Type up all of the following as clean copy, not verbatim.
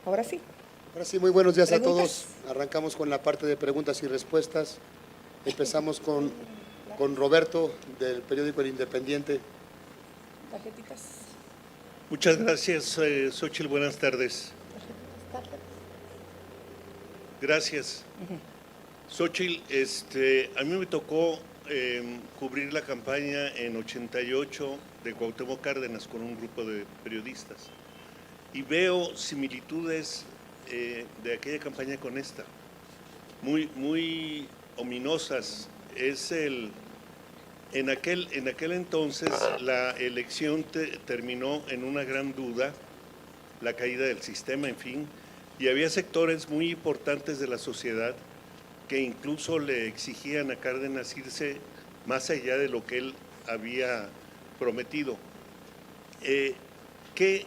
ahora sí. Ahora sí, muy buenos días ¿Preguntas? a todos. Arrancamos con la parte de preguntas y respuestas. Empezamos con Roberto, del periódico El Independiente. Tarjetitas. Muchas gracias, Xóchitl. Buenas tardes. Tarjetitas. Gracias. Xóchitl, a mí me tocó cubrir la campaña en 88 de Cuauhtémoc Cárdenas con un grupo de periodistas y veo similitudes de aquella campaña con esta, muy ominosas. En aquel entonces la elección terminó en una gran duda, la caída del sistema, en fin, y había sectores muy importantes de la sociedad que incluso le exigían a Cárdenas irse más allá de lo que él había prometido. ¿Qué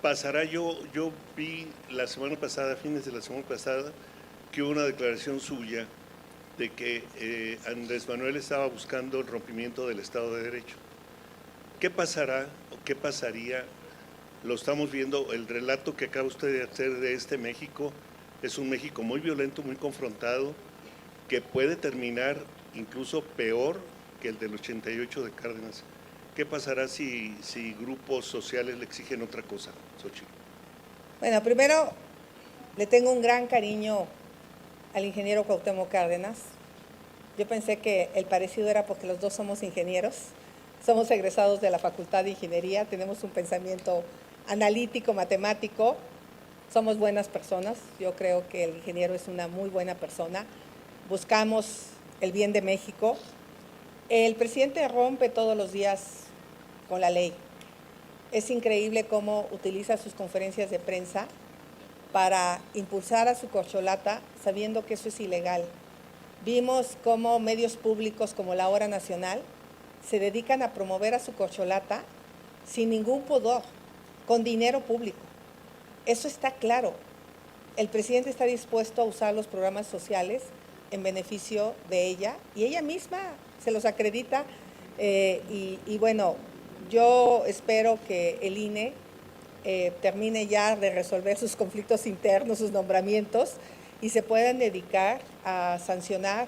pasará? Yo vi la semana pasada, fines de la semana pasada, que hubo una declaración suya de que Andrés Manuel estaba buscando el rompimiento del Estado de Derecho. ¿Qué pasará o qué pasaría? Lo estamos viendo, el relato que acaba usted de hacer de este México es un México muy violento, muy confrontado, que puede terminar incluso peor que el del 88 de Cárdenas. ¿Qué pasará si grupos sociales le exigen otra cosa, Xóchitl? Bueno, primero le tengo un gran cariño al ingeniero Cuauhtémoc Cárdenas. Yo pensé que el parecido era porque los dos somos ingenieros, somos egresados de la Facultad de Ingeniería, tenemos un pensamiento analítico, matemático, somos buenas personas. Yo creo que el ingeniero es una muy buena persona, buscamos el bien de México. El presidente rompe todos los días con la ley. Es increíble cómo utiliza sus conferencias de prensa para impulsar a su corcholata sabiendo que eso es ilegal. Vimos cómo medios públicos como La Hora Nacional se dedican a promover a su corcholata sin ningún pudor, con dinero público. Eso está claro. El presidente está dispuesto a usar los programas sociales en beneficio de ella y ella misma se los acredita. Y bueno, yo espero que el INE termine ya de resolver sus conflictos internos, sus nombramientos, y se puedan dedicar a sancionar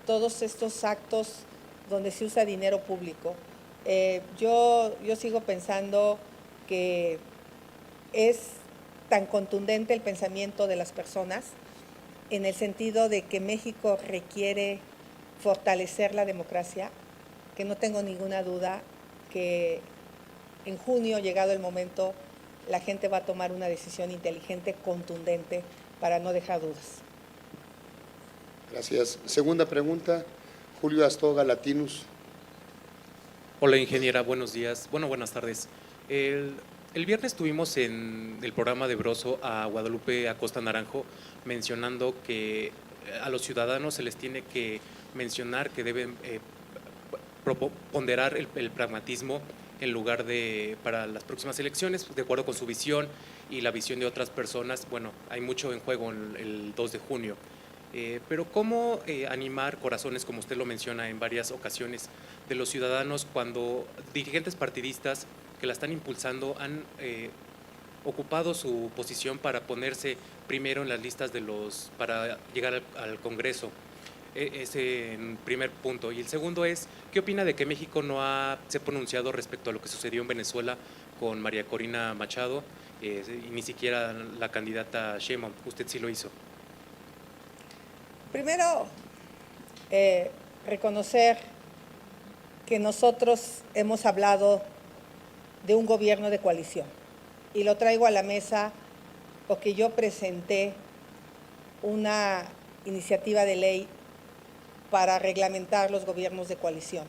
todos estos actos donde se usa dinero público. Yo sigo pensando que es tan contundente el pensamiento de las personas en el sentido de que México requiere fortalecer la democracia, que no tengo ninguna duda que en junio, llegado el momento, la gente va a tomar una decisión inteligente, contundente, para no dejar dudas. Gracias. Segunda pregunta, Julio Astorga, Latinus. Hola, ingeniera, buenos días. Bueno, buenas tardes. El viernes tuvimos en el programa de Broso a Guadalupe Acosta Naranjo mencionando que a los ciudadanos se les tiene que mencionar que deben ponderar el pragmatismo en lugar de para las próximas elecciones, de acuerdo con su visión y la visión de otras personas. Bueno, hay mucho en juego el 2 de junio. Pero ¿cómo animar corazones, como usted lo menciona en varias ocasiones, de los ciudadanos cuando dirigentes partidistas que la están impulsando han ocupado su posición para ponerse primero en las listas para llegar al Congreso? Ese en primer punto. Y el segundo es, ¿qué opina de que México no se ha pronunciado respecto a lo que sucedió en Venezuela con María Corina Machado y ni siquiera la candidata Sheinbaum? Usted sí lo hizo. Primero, reconocer que nosotros hemos hablado de un gobierno de coalición y lo traigo a la mesa porque yo presenté una iniciativa de ley para reglamentar los gobiernos de coalición.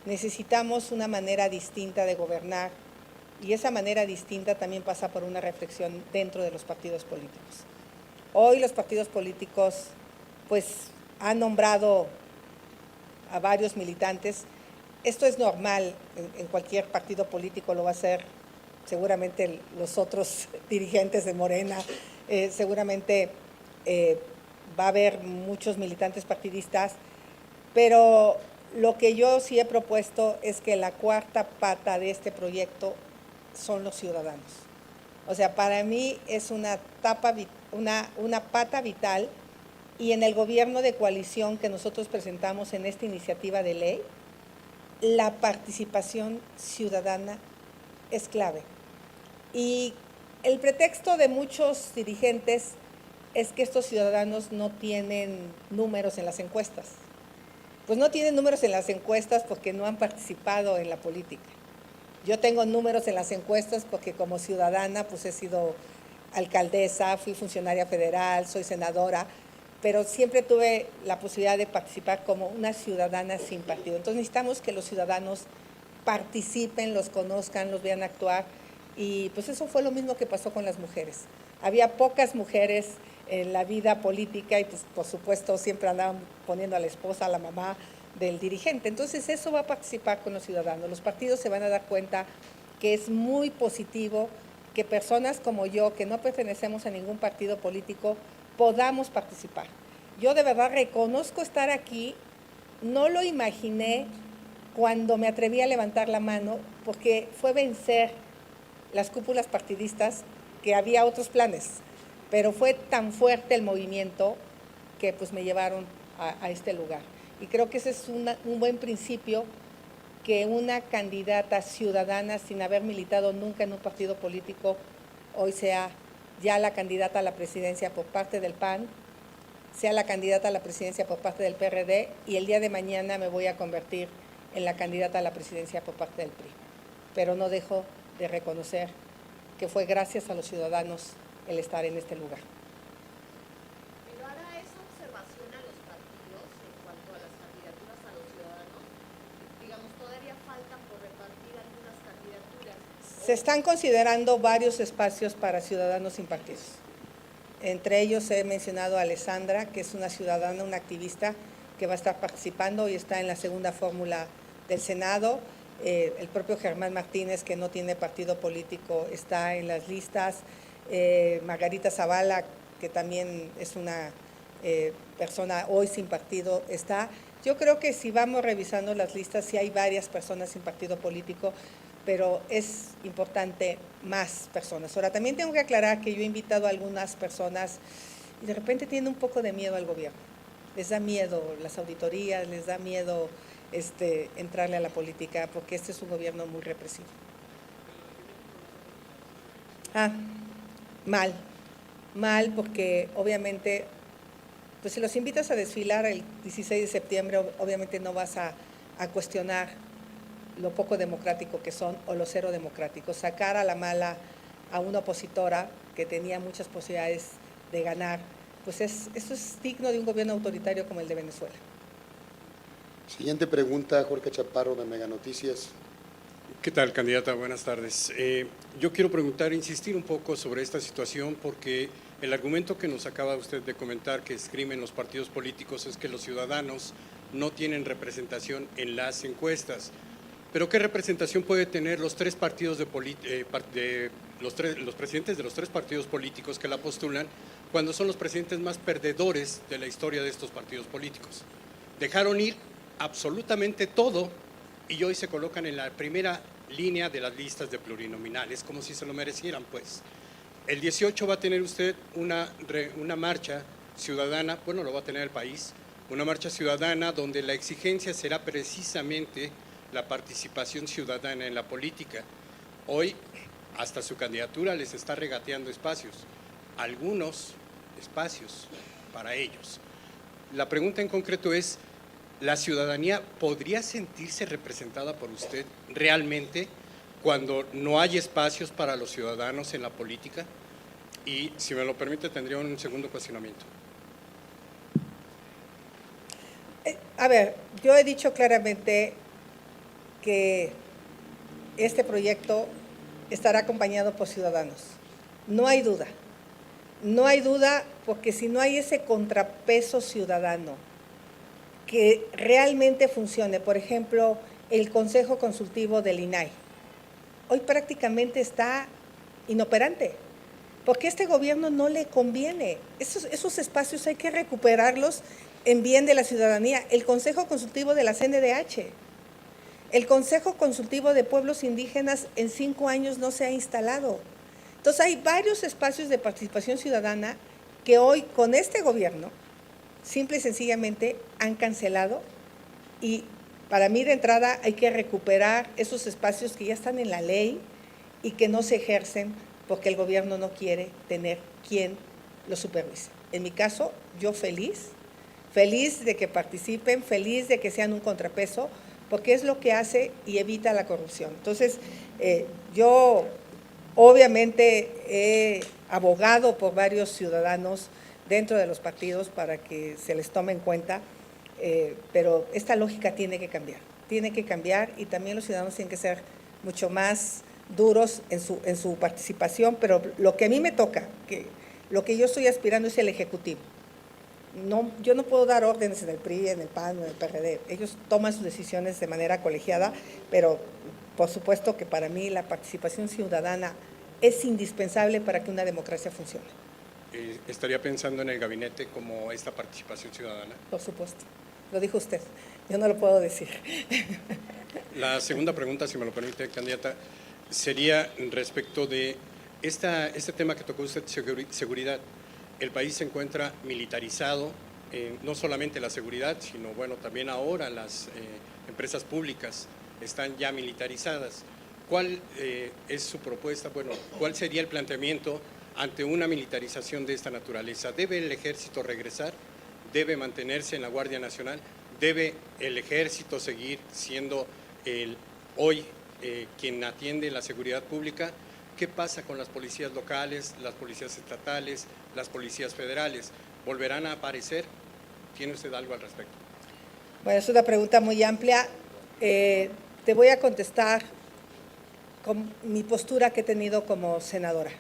Necesitamos una manera distinta de gobernar y esa manera distinta también pasa por una reflexión dentro de los partidos políticos. Hoy los partidos políticos pues han nombrado a varios militantes. Esto es normal, en cualquier partido político lo va a hacer, seguramente los otros dirigentes de Morena, seguramente va a haber muchos militantes partidistas, pero lo que yo sí he propuesto es que la cuarta pata de este proyecto son los ciudadanos. O sea, para mí es una pata vital, y en el gobierno de coalición que nosotros presentamos en esta iniciativa de ley, la participación ciudadana es clave. Y el pretexto de muchos dirigentes es que estos ciudadanos no tienen números en las encuestas. Pues no tienen números en las encuestas porque no han participado en la política. Yo tengo números en las encuestas porque como ciudadana pues he sido alcaldesa, fui funcionaria federal, soy senadora, pero siempre tuve la posibilidad de participar como una ciudadana sin partido. Entonces necesitamos que los ciudadanos participen, los conozcan, los vean actuar, y pues eso fue lo mismo que pasó con las mujeres. Había pocas mujeres en la vida política y pues por supuesto siempre andaban poniendo a la esposa, a la mamá del dirigente. Entonces eso va a participar con los ciudadanos. Los partidos se van a dar cuenta que es muy positivo que personas como yo, que no pertenecemos a ningún partido político, podamos participar. Yo de verdad reconozco estar aquí, no lo imaginé cuando me atreví a levantar la mano, porque fue vencer las cúpulas partidistas, que había otros planes, pero fue tan fuerte el movimiento que pues me llevaron a este lugar. Y creo que ese es un buen principio, que una candidata ciudadana sin haber militado nunca en un partido político hoy sea ya la candidata a la presidencia por parte del PAN, sea la candidata a la presidencia por parte del PRD, y el día de mañana me voy a convertir en la candidata a la presidencia por parte del PRI. Pero no dejo de reconocer que fue gracias a los ciudadanos el estar en este lugar. Pero ahora esa observación a los partidos en cuanto a las candidaturas a los ciudadanos, digamos, todavía faltan por repartir algunas candidaturas. Se están considerando varios espacios para ciudadanos sin partidos. Entre ellos he mencionado a Alessandra, que es una ciudadana, una activista que va a estar participando y está en la segunda fórmula del Senado. El propio Germán Martínez, que no tiene partido político, está en las listas. Margarita Zavala, que también es una persona hoy sin partido, está. Yo creo que si vamos revisando las listas, sí hay varias personas sin partido político, pero es importante más personas. Ahora, también tengo que aclarar que yo he invitado a algunas personas y de repente tienen un poco de miedo al gobierno. Les da miedo las auditorías, les da miedo entrarle a la política, porque este es un gobierno muy represivo. Mal, porque obviamente, pues si los invitas a desfilar el 16 de septiembre, obviamente no vas a cuestionar lo poco democrático que son o lo cero democrático. Sacar a la mala a una opositora que tenía muchas posibilidades de ganar, pues eso es digno de un gobierno autoritario como el de Venezuela. Siguiente pregunta, Jorge Chaparro, de Mega Noticias. ¿Qué tal, candidata? Buenas tardes. Yo quiero insistir un poco sobre esta situación, porque el argumento que nos acaba usted de comentar que esgrimen los partidos políticos es que los ciudadanos no tienen representación en las encuestas. Pero ¿qué representación puede tener los tres partidos los presidentes de los tres partidos políticos que la postulan, cuando son los presidentes más perdedores de la historia de estos partidos políticos? Dejaron ir absolutamente todo y hoy se colocan en la primera línea de las listas de plurinominales, como si se lo merecieran, pues. El 18 va a tener usted una marcha ciudadana, bueno, lo va a tener el país, una marcha ciudadana donde la exigencia será precisamente la participación ciudadana en la política. Hoy, hasta su candidatura les está regateando espacios, algunos espacios para ellos. La pregunta en concreto es, ¿la ciudadanía podría sentirse representada por usted realmente cuando no hay espacios para los ciudadanos en la política? Y, si me lo permite, tendría un segundo cuestionamiento. A ver, yo he dicho claramente que este proyecto estará acompañado por ciudadanos. No hay duda. No hay duda, porque si no hay ese contrapeso ciudadano que realmente funcione, por ejemplo, el Consejo Consultivo del INAI, hoy prácticamente está inoperante, porque a este gobierno no le conviene. Esos espacios hay que recuperarlos en bien de la ciudadanía. El Consejo Consultivo de la CNDH, el Consejo Consultivo de Pueblos Indígenas en 5 años no se ha instalado. Entonces hay varios espacios de participación ciudadana que hoy con este gobierno simple y sencillamente han cancelado, y para mí de entrada hay que recuperar esos espacios que ya están en la ley y que no se ejercen porque el gobierno no quiere tener quien los supervise. En mi caso, yo feliz de que participen, feliz de que sean un contrapeso, porque es lo que hace y evita la corrupción. Entonces, yo obviamente he abogado por varios ciudadanos dentro de los partidos para que se les tome en cuenta, pero esta lógica tiene que cambiar y también los ciudadanos tienen que ser mucho más duros en su participación, pero lo que a mí me toca, lo que yo estoy aspirando es el Ejecutivo. No, yo no puedo dar órdenes en el PRI, en el PAN, en el PRD. Ellos toman sus decisiones de manera colegiada, pero por supuesto que para mí la participación ciudadana es indispensable para que una democracia funcione. ¿Estaría pensando en el gabinete como esta participación ciudadana? Por supuesto, lo dijo usted, yo no lo puedo decir. La segunda pregunta, si me lo permite, candidata, sería respecto de este tema que tocó usted, seguridad. El país se encuentra militarizado, no solamente la seguridad, sino bueno, también ahora las empresas públicas están ya militarizadas. ¿Cuál es su propuesta? Bueno, ¿cuál sería el planteamiento ante una militarización de esta naturaleza? ¿Debe el ejército regresar? ¿Debe mantenerse en la Guardia Nacional? ¿Debe el ejército seguir siendo hoy quien atiende la seguridad pública? ¿Qué pasa con las policías locales, las policías estatales, las policías federales? ¿Volverán a aparecer? ¿Tiene usted algo al respecto? Bueno, es una pregunta muy amplia. Te voy a contestar con mi postura que he tenido como senadora.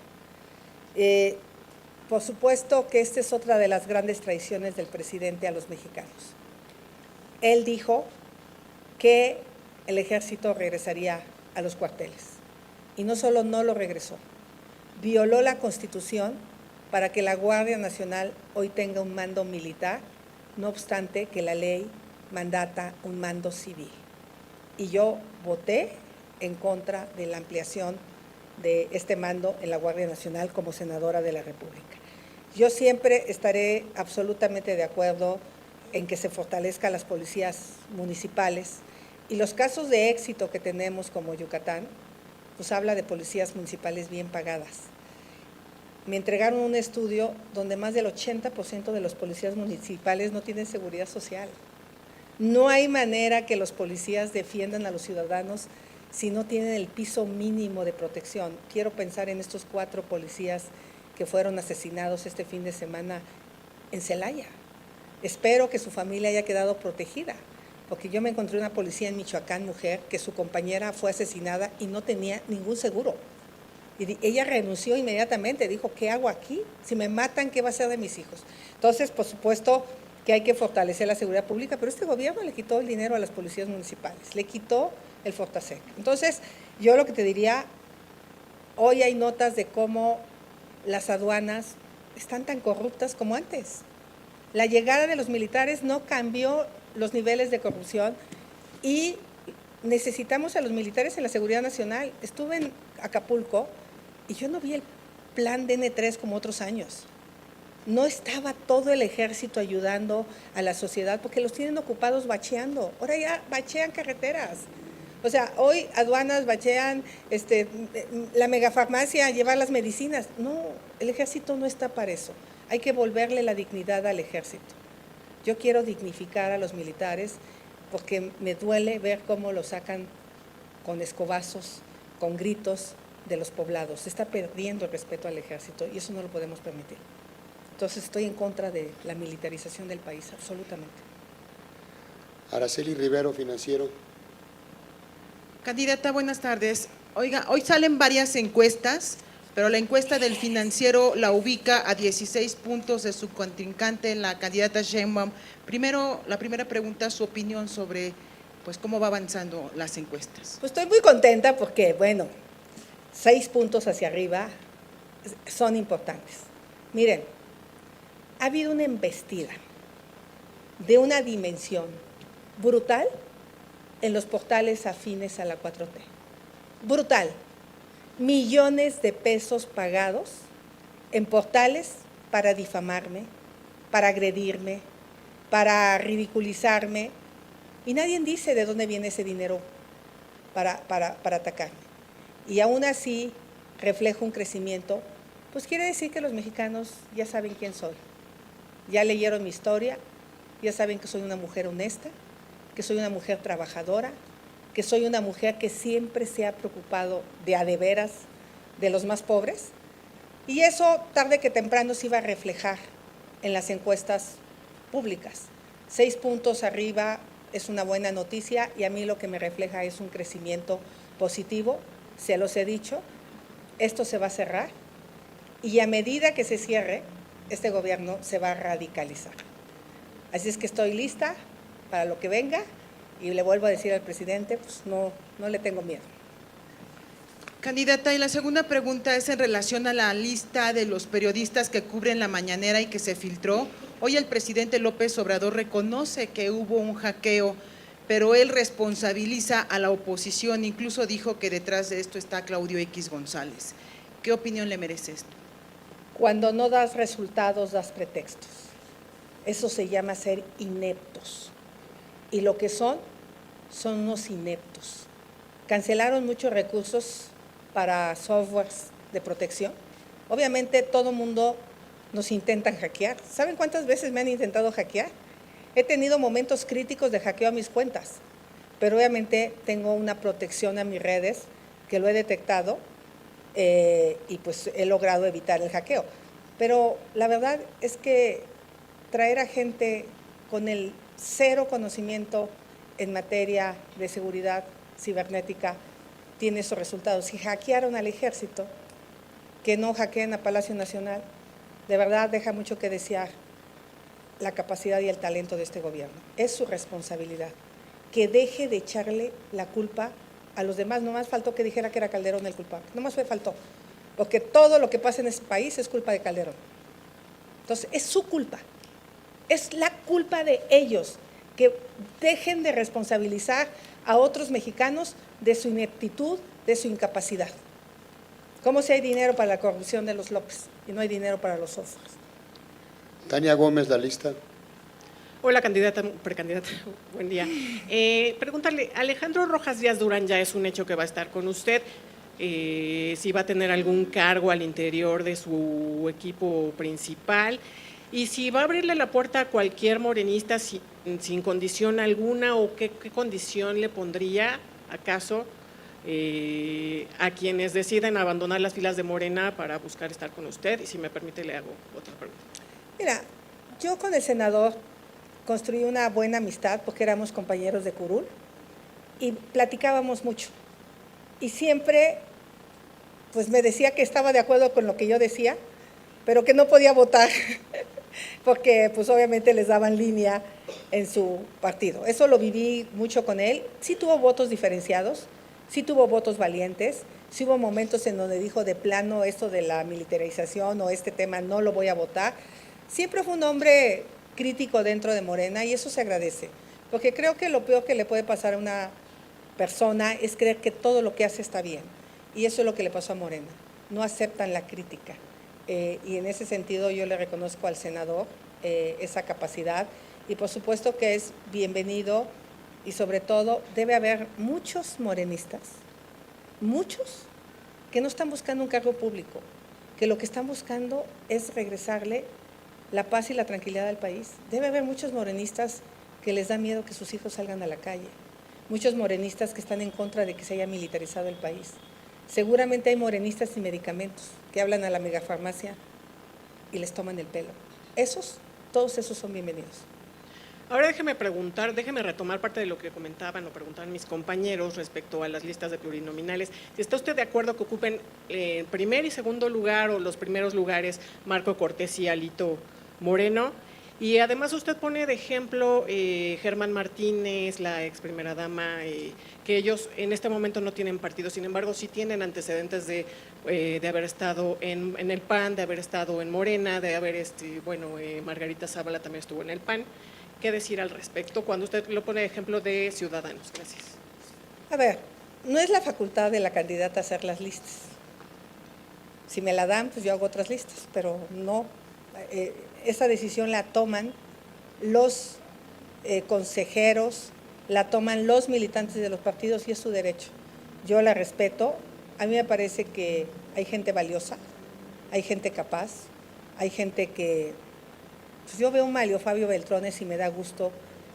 Por supuesto que esta es otra de las grandes traiciones del presidente a los mexicanos. Él dijo que el ejército regresaría a los cuarteles. Y no solo no lo regresó, violó la Constitución para que la Guardia Nacional hoy tenga un mando militar, no obstante que la ley mandata un mando civil. Y yo voté en contra de la ampliación de este mando en la Guardia Nacional como senadora de la República. Yo siempre estaré absolutamente de acuerdo en que se fortalezcan las policías municipales, y los casos de éxito que tenemos como Yucatán, pues habla de policías municipales bien pagadas. Me entregaron un estudio donde más del 80% de los policías municipales no tienen seguridad social. No hay manera que los policías defiendan a los ciudadanos si no tienen el piso mínimo de protección. Quiero pensar en estos 4 policías que fueron asesinados este fin de semana en Celaya. Espero que su familia haya quedado protegida, porque yo me encontré una policía en Michoacán, mujer, que su compañera fue asesinada y no tenía ningún seguro. Y ella renunció inmediatamente, dijo, ¿qué hago aquí? Si me matan, ¿qué va a ser de mis hijos? Entonces, por supuesto que hay que fortalecer la seguridad pública, pero este gobierno le quitó el dinero a las policías municipales, le quitó el Fortasec. Entonces, yo lo que te diría, hoy hay notas de cómo las aduanas están tan corruptas como antes. La llegada de los militares no cambió los niveles de corrupción y necesitamos a los militares en la seguridad nacional. Estuve en Acapulco y yo no vi el plan DN3 como otros años. No estaba todo el ejército ayudando a la sociedad porque los tienen ocupados bacheando. Ahora ya bachean carreteras. O sea, hoy aduanas bachean, la megafarmacia, llevar las medicinas. No, el ejército no está para eso. Hay que volverle la dignidad al ejército. Yo quiero dignificar a los militares porque me duele ver cómo lo sacan con escobazos, con gritos de los poblados. Se está perdiendo el respeto al ejército y eso no lo podemos permitir. Entonces estoy en contra de la militarización del país, absolutamente. Araceli Rivero, Financiero. Candidata, buenas tardes. Oiga, hoy salen varias encuestas, pero la encuesta del Financiero la ubica a 16 puntos de su contrincante, la candidata Sheinbaum. Primero, la primera pregunta, su opinión sobre pues cómo va avanzando las encuestas. Pues estoy muy contenta porque, bueno, 6 puntos hacia arriba son importantes. Miren, ha habido una embestida de una dimensión brutal en los portales afines a la 4T. Brutal. millones de pesos pagados en portales para difamarme, para agredirme, para ridiculizarme, y nadie dice de dónde viene ese dinero para atacarme. Y aún así reflejo un crecimiento, pues quiere decir que los mexicanos ya saben quién soy, ya leyeron mi historia, ya saben que soy una mujer honesta, que soy una mujer trabajadora, que soy una mujer que siempre se ha preocupado de a de veras de los más pobres, y eso tarde que temprano se iba a reflejar en las encuestas públicas. 6 puntos arriba es una buena noticia, y a mí lo que me refleja es un crecimiento positivo. Se los he dicho, esto se va a cerrar, y a medida que se cierre, este gobierno se va a radicalizar. Así es que estoy lista para lo que venga, y le vuelvo a decir al presidente, pues no le tengo miedo. Candidata, y la segunda pregunta es en relación a la lista de los periodistas que cubren la mañanera y que se filtró. Hoy el presidente López Obrador reconoce que hubo un hackeo, pero él responsabiliza a la oposición, incluso dijo que detrás de esto está Claudio X González. ¿Qué opinión le merece esto? Cuando no das resultados, das pretextos. Eso se llama ser ineptos. Y lo que son unos ineptos. Cancelaron muchos recursos para softwares de protección. Obviamente todo mundo nos intentan hackear. ¿Saben cuántas veces me han intentado hackear? He tenido momentos críticos de hackeo a mis cuentas, pero obviamente tengo una protección a mis redes que lo he detectado y pues he logrado evitar el hackeo. Pero la verdad es que traer a gente con el cero conocimiento en materia de seguridad cibernética tiene esos resultados. Si hackearon al ejército, que no hackeen a Palacio Nacional, de verdad deja mucho que desear la capacidad y el talento de este gobierno. Es su responsabilidad. Que deje de echarle la culpa a los demás. No más faltó que dijera que era Calderón el culpable. No más faltó. Porque todo lo que pasa en este país es culpa de Calderón. Entonces, es su culpa. Es la culpa de ellos. Que dejen de responsabilizar a otros mexicanos de su ineptitud, de su incapacidad. ¿Cómo si hay dinero para la corrupción de los López y no hay dinero para los softwares? Tania Gómez, la lista. Hola, precandidata, buen día. Preguntarle, Alejandro Rojas Díaz Durán ya es un hecho que va a estar con usted, si va a tener algún cargo al interior de su equipo principal y si va a abrirle la puerta a cualquier morenista sin condición alguna o qué condición le pondría, acaso, a quienes deciden abandonar las filas de Morena para buscar estar con usted. Y si me permite, le hago otra pregunta. Mira, yo con el senador construí una buena amistad porque éramos compañeros de curul y platicábamos mucho. Y siempre pues me decía que estaba de acuerdo con lo que yo decía, pero que no podía votar porque pues obviamente les daban línea en su partido. Eso lo viví mucho con él. Sí tuvo votos diferenciados, sí tuvo votos valientes, sí hubo momentos en donde dijo de plano esto de la militarización o este tema no lo voy a votar. Siempre fue un hombre crítico dentro de Morena y eso se agradece, porque creo que lo peor que le puede pasar a una persona es creer que todo lo que hace está bien, y eso es lo que le pasó a Morena, no aceptan la crítica, y en ese sentido yo le reconozco al senador esa capacidad, y por supuesto que es bienvenido, y sobre todo debe haber muchos morenistas, muchos, que no están buscando un cargo público, que lo que están buscando es regresarle la paz y la tranquilidad del país. Debe haber muchos morenistas que les da miedo que sus hijos salgan a la calle, muchos morenistas que están en contra de que se haya militarizado el país. Seguramente hay morenistas sin medicamentos que hablan a la megafarmacia y les toman el pelo. Todos esos son bienvenidos. Ahora déjeme retomar parte de lo que comentaban o preguntaban mis compañeros respecto a las listas de plurinominales. Si está usted de acuerdo que ocupen primer y segundo lugar o los primeros lugares Marco Cortés y Alito Moreno. Y además usted pone de ejemplo Germán Martínez, la ex primera dama, que ellos en este momento no tienen partido, sin embargo sí tienen antecedentes de haber estado en el PAN, de haber estado en Morena, de haber, Margarita Zavala también estuvo en el PAN. ¿Qué decir al respecto cuando usted lo pone de ejemplo de Ciudadanos? Gracias. A ver, no es la facultad de la candidata hacer las listas. Si me la dan, pues yo hago otras listas, pero no. Esa decisión la toman los consejeros, la toman los militantes de los partidos y es su derecho. Yo la respeto. A mí me parece que hay gente valiosa, hay gente capaz, hay gente que… Pues yo veo un Mario Fabio Beltrones y me da gusto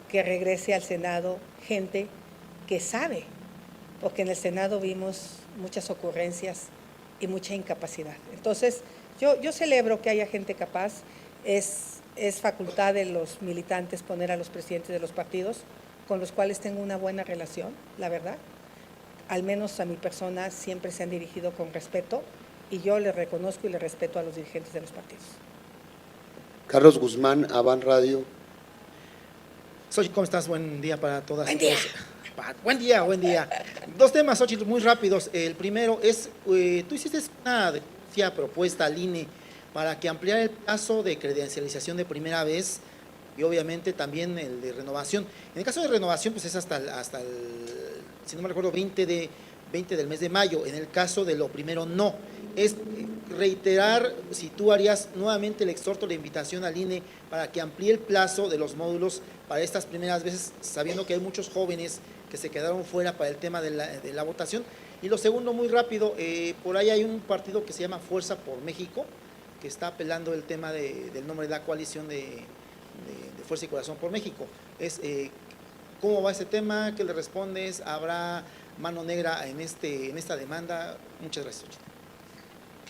que regrese al Senado gente que sabe, porque en el Senado vimos muchas ocurrencias y mucha incapacidad. Entonces, yo celebro que haya gente capaz, es facultad de los militantes poner a los presidentes de los partidos, con los cuales tengo una buena relación, la verdad. Al menos a mi persona siempre se han dirigido con respeto y yo le reconozco y le respeto a los dirigentes de los partidos. Carlos Guzmán, Avan Radio. Xochitl, ¿cómo estás? Buen día para todas. Buen día. Buen día, buen día. Dos temas, Xochitl, muy rápidos. El primero es, tú hiciste una denuncia propuesta al INE para que ampliara el plazo de credencialización de primera vez y obviamente también el de renovación. En el caso de renovación, pues es hasta el si no me recuerdo, 20 del mes de mayo. En el caso de lo primero, no. Es reiterar si tú harías nuevamente el exhorto, la invitación al INE para que amplíe el plazo de los módulos para estas primeras veces, sabiendo que hay muchos jóvenes que se quedaron fuera para el tema de la votación. Y lo segundo, muy rápido, por ahí hay un partido que se llama Fuerza por México, que está apelando el tema del nombre de la coalición de Fuerza y Corazón por México. ¿Cómo va ese tema? ¿Qué le respondes? ¿Habrá mano negra en esta demanda? Muchas gracias, Xochitl.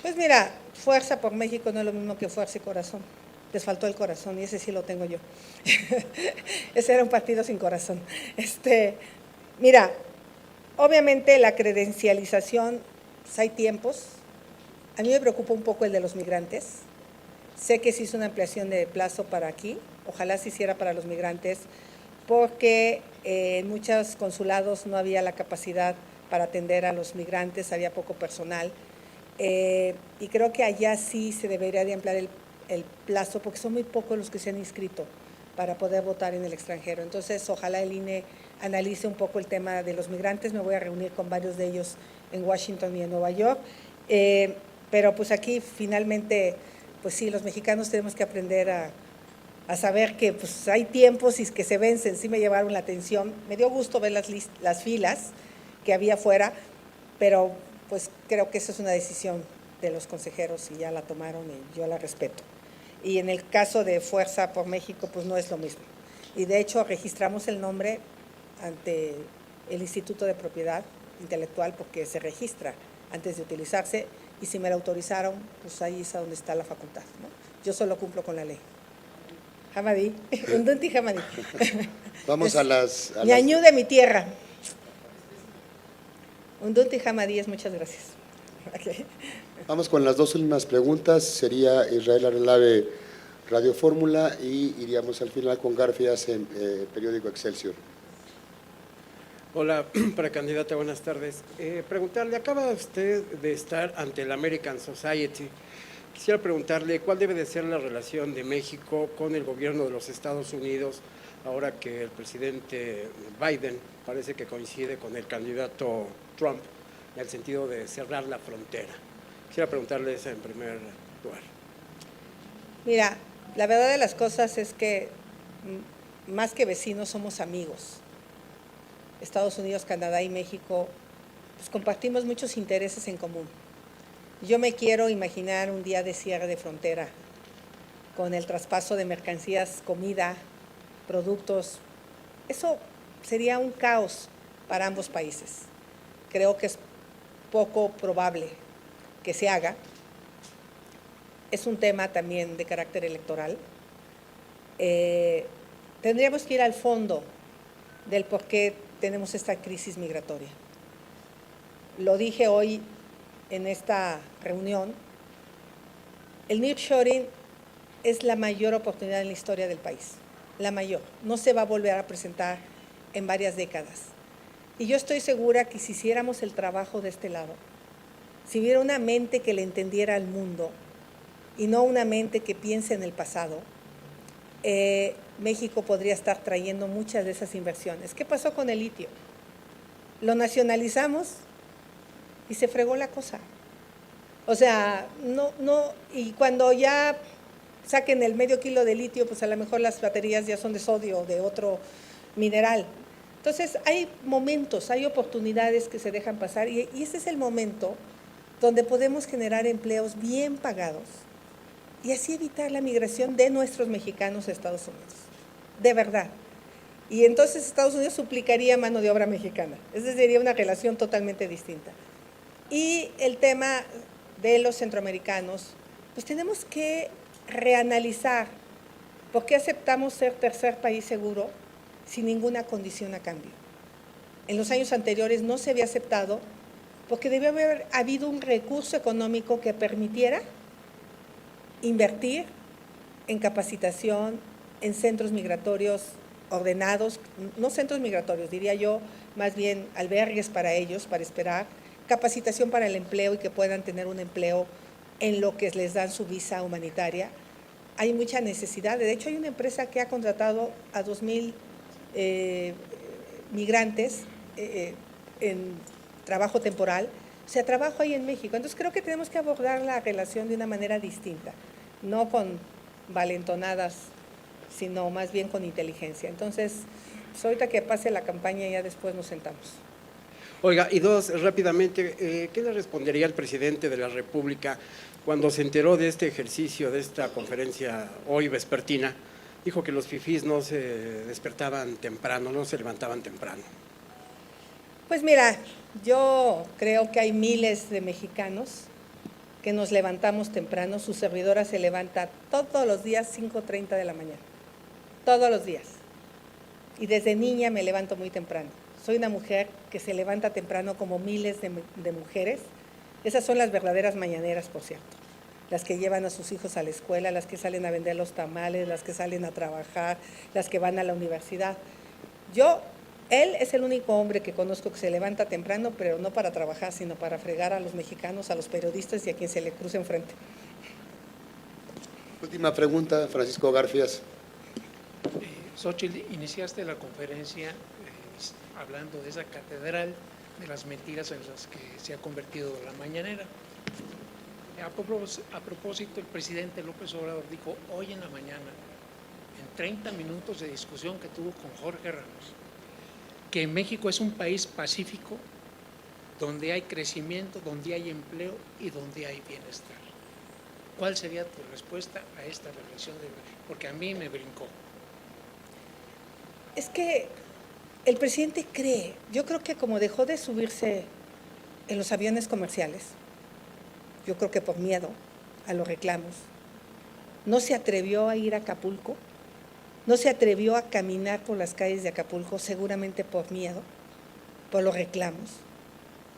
Pues mira, Fuerza por México no es lo mismo que Fuerza y Corazón. Les faltó el corazón y ese sí lo tengo yo. Ese era un partido sin corazón. Mira, obviamente la credencialización, pues hay tiempos. A mí me preocupa un poco el de los migrantes. Sé que se hizo una ampliación de plazo para aquí. Ojalá se hiciera para los migrantes, porque en muchos consulados no había la capacidad para atender a los migrantes, había poco personal. Y creo que allá sí se debería de ampliar el plazo, porque son muy pocos los que se han inscrito para poder votar en el extranjero. Entonces, ojalá el INE analice un poco el tema de los migrantes. Me voy a reunir con varios de ellos en Washington y en Nueva York. Pero pues aquí finalmente, pues sí, los mexicanos tenemos que aprender a saber que pues hay tiempos y que se vencen. Sí me llevaron la atención. Me dio gusto ver las filas que había afuera, pero pues creo que esa es una decisión de los consejeros y ya la tomaron y yo la respeto. Y en el caso de Fuerza por México, pues no es lo mismo. Y de hecho registramos el nombre ante el Instituto de Propiedad Intelectual porque se registra antes de utilizarse y si me la autorizaron, pues ahí es a donde está la facultad, ¿no? Yo solo cumplo con la ley. Hamadí, Undunti Hamadí. Vamos a las… Ñañú de mi tierra. Undunti Hamadí, muchas gracias. Okay. Vamos con las dos últimas preguntas. Sería Israel Arelave, Radio Fórmula, y iríamos al final con Garfias en periódico Excelsior. Hola, precandidata, buenas tardes. Preguntarle, acaba usted de estar ante la American Society. Quisiera preguntarle cuál debe de ser la relación de México con el gobierno de los Estados Unidos, ahora que el presidente Biden parece que coincide con el candidato Trump en el sentido de cerrar la frontera. Quisiera preguntarle eso en primer lugar. Mira, la verdad de las cosas es que más que vecinos somos amigos. Estados Unidos, Canadá y México, pues compartimos muchos intereses en común. Yo me quiero imaginar un día de cierre de frontera con el traspaso de mercancías, comida, productos. Eso sería un caos para ambos países. Creo que es poco probable que se haga. Es un tema también de carácter electoral. Tendríamos que ir al fondo del por qué tenemos esta crisis migratoria. Lo dije hoy en esta reunión, el nearshoring es la mayor oportunidad en la historia del país, la mayor. No se va a volver a presentar en varias décadas. Y yo estoy segura que si hiciéramos el trabajo de este lado, si hubiera una mente que le entendiera al mundo y no una mente que piense en el pasado, México podría estar trayendo muchas de esas inversiones. ¿Qué pasó con el litio? Lo nacionalizamos y se fregó la cosa. O sea, y cuando ya saquen el medio kilo de litio, pues a lo mejor las baterías ya son de sodio o de otro mineral. Entonces, hay momentos, hay oportunidades que se dejan pasar y ese es el momento donde podemos generar empleos bien pagados y así evitar la migración de nuestros mexicanos a Estados Unidos, de verdad. Y entonces Estados Unidos suplicaría mano de obra mexicana. Esa sería una relación totalmente distinta. Y el tema de los centroamericanos, pues tenemos que reanalizar por qué aceptamos ser tercer país seguro sin ninguna condición a cambio. En los años anteriores no se había aceptado porque debió haber habido un recurso económico que permitiera invertir en capacitación, en centros migratorios ordenados, no centros migratorios, diría yo, más bien albergues para ellos, para esperar, capacitación para el empleo y que puedan tener un empleo en lo que les dan su visa humanitaria. Hay mucha necesidad. De hecho, hay una empresa que ha contratado a 2,000 migrantes en trabajo temporal. O sea, trabajo ahí en México. Entonces, creo que tenemos que abordar la relación de una manera distinta, no con valentonadas, sino más bien con inteligencia. Entonces, pues ahorita que pase la campaña ya después nos sentamos. Oiga, y dos, rápidamente, ¿qué le respondería el presidente de la República cuando se enteró de este ejercicio, de esta conferencia hoy vespertina? Dijo que los fifís no se despertaban temprano, no se levantaban temprano. Pues mira, yo creo que hay miles de mexicanos que nos levantamos temprano. Su servidora se levanta todos los días 5:30 de la mañana, todos los días. Y desde niña me levanto muy temprano. Soy una mujer que se levanta temprano como miles de mujeres. Esas son las verdaderas mañaneras, por cierto. Las que llevan a sus hijos a la escuela, las que salen a vender los tamales, las que salen a trabajar, las que van a la universidad. Él es el único hombre que conozco que se levanta temprano, pero no para trabajar, sino para fregar a los mexicanos, a los periodistas y a quien se le cruce enfrente. Última pregunta, Francisco Garfias. Xóchitl, iniciaste la conferencia hablando de esa catedral de las mentiras en las que se ha convertido la mañanera. A propósito, el presidente López Obrador dijo hoy en la mañana, en 30 minutos de discusión que tuvo con Jorge Ramos, que México es un país pacífico, donde hay crecimiento, donde hay empleo y donde hay bienestar. ¿Cuál sería tu respuesta a esta reflexión? Porque a mí me brincó. Es que el presidente cree, yo creo que como dejó de subirse en los aviones comerciales, yo creo que por miedo a los reclamos, no se atrevió a ir a Acapulco, no se atrevió a caminar por las calles de Acapulco, seguramente por miedo, por los reclamos,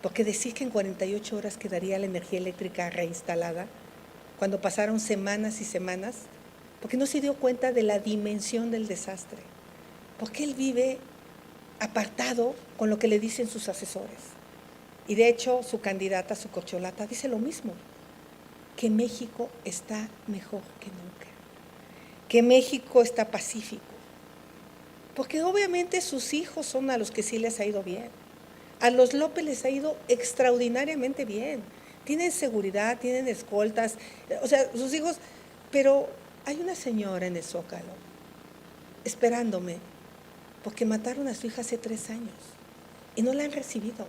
porque decir que en 48 horas quedaría la energía eléctrica reinstalada, cuando pasaron semanas y semanas, porque no se dio cuenta de la dimensión del desastre, porque él vive apartado con lo que le dicen sus asesores. Y de hecho, su candidata, su corcholata, dice lo mismo, que México está mejor que nunca, que México está pacífico, porque obviamente sus hijos son a los que sí les ha ido bien. A los López les ha ido extraordinariamente bien, tienen seguridad, tienen escoltas, o sea, sus hijos, pero hay una señora en el Zócalo esperándome, porque mataron a su hija hace 3 años y no la han recibido.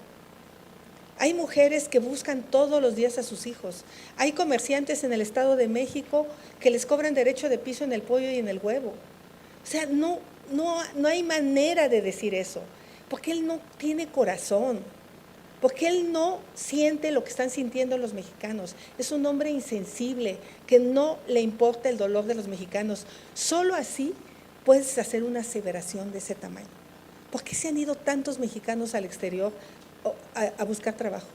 Hay mujeres que buscan todos los días a sus hijos. Hay comerciantes en el Estado de México que les cobran derecho de piso en el pollo y en el huevo. O sea, no hay manera de decir eso, porque él no tiene corazón, porque él no siente lo que están sintiendo los mexicanos. Es un hombre insensible, que no le importa el dolor de los mexicanos. Solo así puedes hacer una aseveración de ese tamaño. ¿Por qué se han ido tantos mexicanos al exterior a buscar trabajo?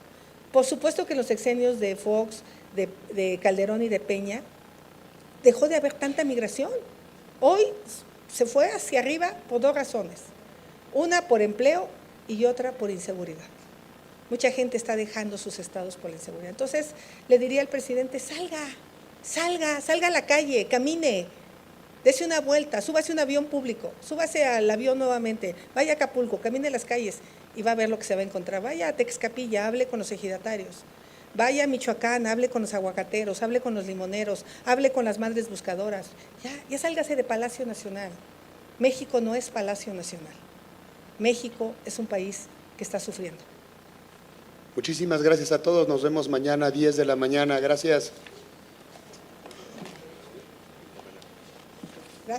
Por supuesto que en los sexenios de Fox, de Calderón y de Peña, dejó de haber tanta migración. Hoy se fue hacia arriba por 2 razones. Una por empleo y otra por inseguridad. Mucha gente está dejando sus estados por la inseguridad. Entonces, le diría al presidente, salga a la calle, camine, dese una vuelta, súbase a un avión público, súbase al avión nuevamente, vaya a Acapulco, camine las calles y va a ver lo que se va a encontrar. Vaya a Texcapilla, hable con los ejidatarios, Vaya a Michoacán, hable con los aguacateros, hable con los limoneros, hable con las madres buscadoras. Ya sálgase de Palacio Nacional. México no es Palacio Nacional. México es un país que está sufriendo. Muchísimas gracias a todos. Nos vemos mañana a 10 de la mañana. Gracias.